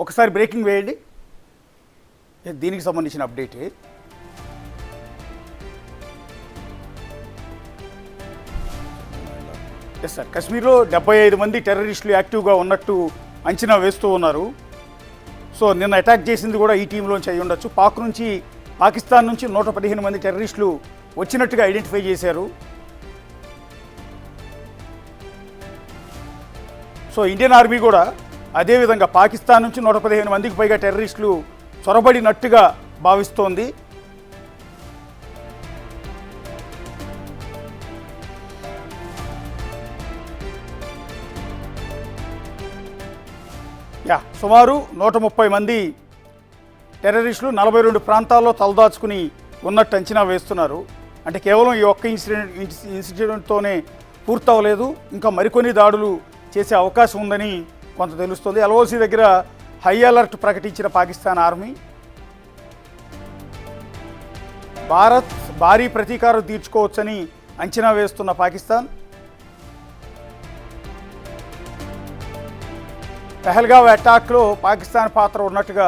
ఒకసారి బ్రేకింగ్ వేయండి. దీనికి సంబంధించిన అప్డేట్. ఎస్ సార్, కశ్మీర్లో 75 మంది టెర్రరిస్టులు యాక్టివ్గా ఉన్నట్టు అంచనా వేస్తూ ఉన్నారు. సో నిన్న అటాక్ చేసింది కూడా ఈ టీంలోంచి అయి ఉండొచ్చు. పాకిస్తాన్ నుంచి 115 మంది టెర్రరిస్టులు వచ్చినట్టుగా ఐడెంటిఫై చేశారు. సో ఇండియన్ ఆర్మీ కూడా అదేవిధంగా పాకిస్తాన్ నుంచి 115 మందికి పైగా టెర్రరిస్టులు చొరబడినట్టుగా భావిస్తోంది. సుమారు 130 మంది టెర్రరిస్టులు 42 ప్రాంతాల్లో తలదాచుకుని ఉన్నట్టు అంచనా వేస్తున్నారు. అంటే కేవలం ఈ ఒక్క ఇన్సిడెంట్తోనే పూర్తవలేదు, ఇంకా మరికొన్ని దాడులు చేసే అవకాశం ఉందని కొంత తెలుస్తుంది. ఎల్ఓసి దగ్గర హై అలర్ట్ ప్రకటించిన పాకిస్తాన్ ఆర్మీ భారత్ భారీ ప్రతీకారం తీర్చుకోవచ్చని అంచనా వేస్తున్న పాకిస్తాన్ పెహల్గావ్ అటాక్లో పాకిస్తాన్ పాత్ర ఉన్నట్టుగా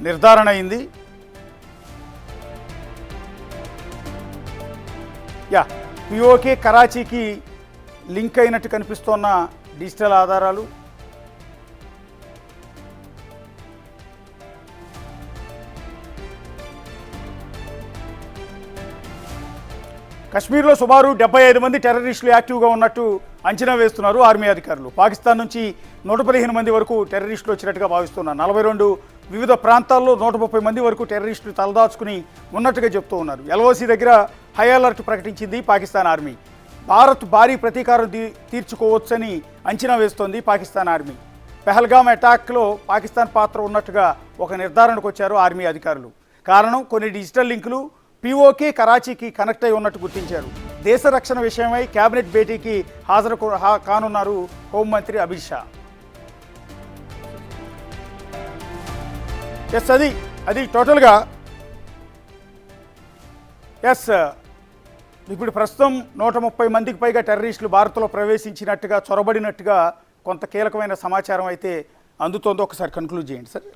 నిర్ధారణ అయింది. పిఓకే కరాచీకి లింక్ అయినట్టు కనిపిస్తున్న డిజిటల్ ఆధారాలు. కశ్మీర్లో సుమారు 75 మంది టెర్రరిస్టులు యాక్టివ్గా ఉన్నట్టు అంచనా వేస్తున్నారు ఆర్మీ అధికారులు. పాకిస్తాన్ నుంచి 115 మంది వరకు టెర్రరిస్టులు వచ్చినట్టుగా భావిస్తున్నారు. 42 వివిధ ప్రాంతాల్లో 130 మంది వరకు టెర్రరిస్టులు తలదాచుకుని ఉన్నట్టుగా చెప్తూ ఉన్నారు. ఎల్ఓసి దగ్గర హై అలర్ట్ ప్రకటించింది పాకిస్తాన్ ఆర్మీ. భారత్ భారీ ప్రతీకారం తీర్చుకోవచ్చని అంచనా వేస్తోంది పాకిస్తాన్ ఆర్మీ. పెహల్గామ్ అటాక్లో పాకిస్తాన్ పాత్ర ఉన్నట్టుగా ఒక నిర్ధారణకు వచ్చారు ఆర్మీ అధికారులు. కారణం కొన్ని డిజిటల్ లింకులు పిఓకే కరాచీకి కనెక్ట్ అయి ఉన్నట్టు గుర్తించారు. దేశ రక్షణ విషయమై కేబినెట్ భేటీకి హాజరు కానున్నారు హోంమంత్రి అమిత్ షా. ఎస్ అది టోటల్గా ఎస్ ఇప్పుడు ప్రస్తుతం 130 మందికి పైగా టెర్రరిస్టులు భారత్లో ప్రవేశించినట్టుగా చొరబడినట్టుగా కొంత కీలకమైన సమాచారం అయితే అందుతోంది. ఒకసారి కన్క్లూడ్ చేయండి సార్.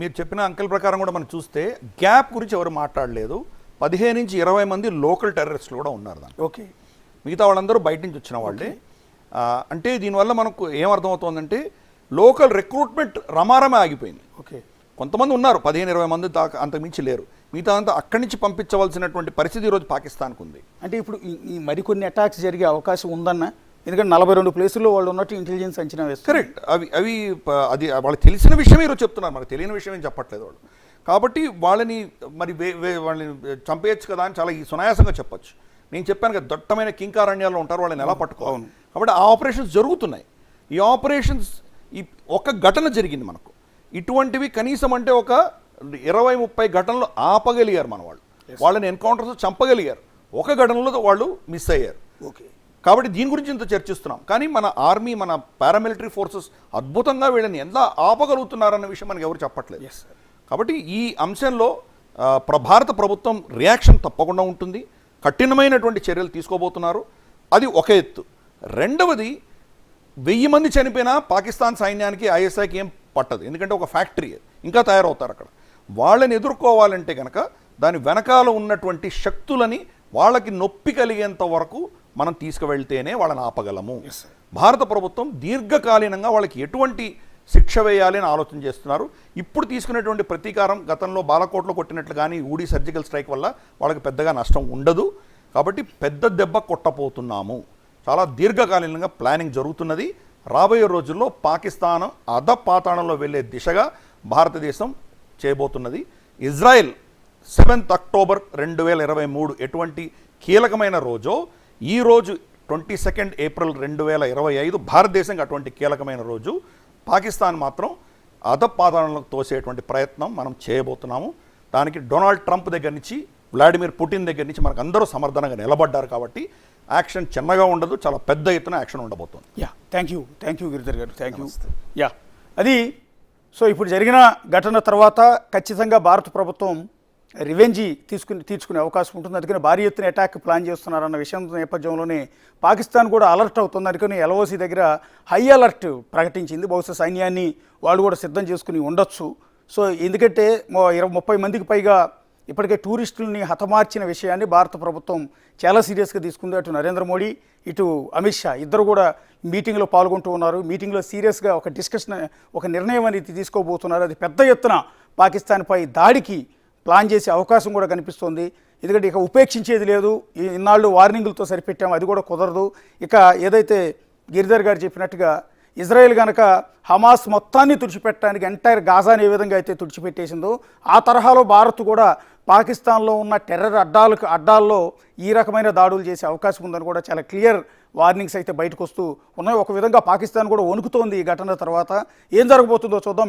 మీరు చెప్పిన అంకెల ప్రకారం కూడా మనం చూస్తే గ్యాప్ గురించి ఎవరు మాట్లాడలేదు. 15 నుంచి 20 మంది లోకల్ టెర్రరిస్టులు కూడా ఉన్నారు దాన్ని. ఓకే, మిగతా వాళ్ళందరూ బయట నుంచి వచ్చిన వాళ్ళే. అంటే దీనివల్ల మనకు ఏమర్థమవుతోందంటే లోకల్ రిక్రూట్మెంట్ రమారమే ఆగిపోయింది. ఓకే, కొంతమంది ఉన్నారు, 15-20 మంది దాకా, అంతకుమించి లేరు. మిగతా అంతా అక్కడి నుంచి పంపించవలసినటువంటి పరిస్థితి ఈరోజు పాకిస్తాన్కు ఉంది. అంటే ఇప్పుడు ఈ మరికొన్ని అటాక్స్ జరిగే అవకాశం ఉందన్న, ఎందుకంటే 42 ప్లేసుల్లో వాళ్ళు ఉన్నట్టు ఇంటెలిజెన్స్ అంచనా వేస్తారు. కరెక్ట్, అది వాళ్ళకి తెలిసిన విషయమే ఈరోజు చెప్తున్నారు, మనకు తెలియని విషయం ఏం చెప్పట్లేదు వాళ్ళు. కాబట్టి వాళ్ళని మరి వాళ్ళని చంపేయచ్చు కదా అని చాలా ఈ సునాయాసంగా చెప్పచ్చు. నేను చెప్పాను కదా, దట్టమైన కింకారణ్యాల్లో ఉంటారు, వాళ్ళని ఎలా పట్టుకోవాలి. కాబట్టి ఆ ఆపరేషన్స్ జరుగుతున్నాయి. ఈ ఆపరేషన్స్ ఒక ఘటన జరిగింది మనకు. ఇటువంటివి కనీసం అంటే ఒక 20-30 ఘటనలు ఆపగలిగారు మన వాళ్ళు. వాళ్ళని ఎన్కౌంటర్స్ చంపగలిగారు. ఒక ఘటనలో వాళ్ళు మిస్ అయ్యారు. ఓకే, కాబట్టి దీని గురించి ఇంత చర్చిస్తున్నాం. కానీ మన ఆర్మీ, మన పారామిలిటరీ ఫోర్సెస్ అద్భుతంగా వీళ్ళని ఎలా ఆపగలుగుతున్నారన్న విషయం మనకు ఎవరు చెప్పట్లేదు. కాబట్టి ఈ అంశంలో భారత ప్రభుత్వం రియాక్షన్ తప్పకుండా ఉంటుంది. కఠినమైనటువంటి చర్యలు తీసుకోబోతున్నారు. అది ఒక ఎత్తు. రెండవది, 1000 మంది చనిపోయినా పాకిస్తాన్ సైన్యానికి, ఐఎస్ఐకి ఏం పట్టదు. ఎందుకంటే ఒక ఫ్యాక్టరీ ఇంకా తయారవుతారు అక్కడ. వాళ్ళని ఎదుర్కోవాలంటే కనుక దాని వెనకాల ఉన్నటువంటి శక్తులని వాళ్ళకి నొప్పి కలిగేంత వరకు మనం తీసుకువెళ్తేనే వాళ్ళని ఆపగలము. భారత ప్రభుత్వం దీర్ఘకాలీనంగా వాళ్ళకి ఎటువంటి శిక్ష వేయాలి అని ఆలోచన చేస్తున్నారు. ఇప్పుడు తీసుకునేటువంటి ప్రతీకారం గతంలో బాలకోట్లో కొట్టినట్లు కానీ ఊడి సర్జికల్ స్ట్రైక్ వల్ల వాళ్ళకి పెద్దగా నష్టం ఉండదు. కాబట్టి పెద్ద దెబ్బ కొట్టబోతున్నాము. చాలా దీర్ఘకాలీనంగా ప్లానింగ్ జరుగుతున్నది. రాబోయే రోజుల్లో పాకిస్తాన్ అధపాతాళంలో వెళ్ళే దిశగా భారతదేశం చేయబోతున్నది. ఇజ్రాయెల్ 7th అక్టోబర్ 2023 ఎటువంటి కీలకమైన రోజో, ఈరోజు 22nd ఏప్రిల్ 2025 భారతదేశంకి అటువంటి కీలకమైన రోజు. పాకిస్తాన్ మాత్రం అధపాతాళంలోకి తోసేటువంటి ప్రయత్నం మనం చేయబోతున్నాము. దానికి డొనాల్డ్ ట్రంప్ దగ్గర నుంచి, వ్లాడిమిర్ పుటిన్ దగ్గర నుంచి మనకు అందరూ సమర్థనంగా నిలబడ్డారు. కాబట్టి యాక్షన్ చిన్నగా ఉండదు, చాలా పెద్ద ఎత్తున యాక్షన్ ఉండబోతుంది. థ్యాంక్ యూ గిరిధర్ గారు, థ్యాంక్ యూ. అది సో ఇప్పుడు జరిగిన ఘటన తర్వాత ఖచ్చితంగా భారత ప్రభుత్వం రివెంజీ తీర్చుకునే అవకాశం ఉంటుంది. అందుకని భారీ ఎత్తున అటాక్ ప్లాన్ చేస్తున్నారన్న విషయం నేపథ్యంలోనే పాకిస్తాన్ కూడా అలర్ట్ అవుతుంది. అందుకని ఎల్ఓసి దగ్గర హై అలర్ట్ ప్రకటించింది. బహుశా సైన్యాన్ని వాళ్ళు కూడా సిద్ధం చేసుకుని ఉండొచ్చు. సో ఎందుకంటే 30 మందికి పైగా ఇప్పటికే టూరిస్టులని హతమార్చిన విషయాన్ని భారత ప్రభుత్వం చాలా సీరియస్గా తీసుకుంది. అటు నరేంద్ర మోడీ, ఇటు అమిత్ షా ఇద్దరు కూడా మీటింగ్లో పాల్గొంటూ ఉన్నారు. మీటింగ్లో సీరియస్గా ఒక డిస్కషన్, ఒక నిర్ణయం అనేది తీసుకోబోతున్నారు. అది పెద్ద ఎత్తున పాకిస్తాన్పై దాడికి ప్లాన్ చేసే అవకాశం కూడా కనిపిస్తోంది. ఎందుకంటే ఇక ఉపేక్షించేది లేదు. ఇన్నాళ్ళు వార్నింగులతో సరిపెట్టాము, అది కూడా కుదరదు. ఇక ఏదైతే గిరిధర్ గారు చెప్పినట్టుగా ఇజ్రాయెల్ కనుక హమాస్ మొత్తాన్ని తుడిచిపెట్టడానికి ఎంటైర్ గాజాని ఏ విధంగా అయితే తుడిచిపెట్టేసిందో ఆ తరహాలో భారత్ కూడా పాకిస్తాన్లో ఉన్న టెర్రర్ అడ్డాల్లో ఈ రకమైన దాడులు చేసే అవకాశం ఉందని కూడా చాలా క్లియర్ వార్నింగ్స్ అయితే బయటకు వస్తూ ఉన్నాయి. ఒక విధంగా పాకిస్తాన్ కూడా వణుకుతోంది ఈ ఘటన తర్వాత. ఏం జరగబోతుందో చూద్దాం.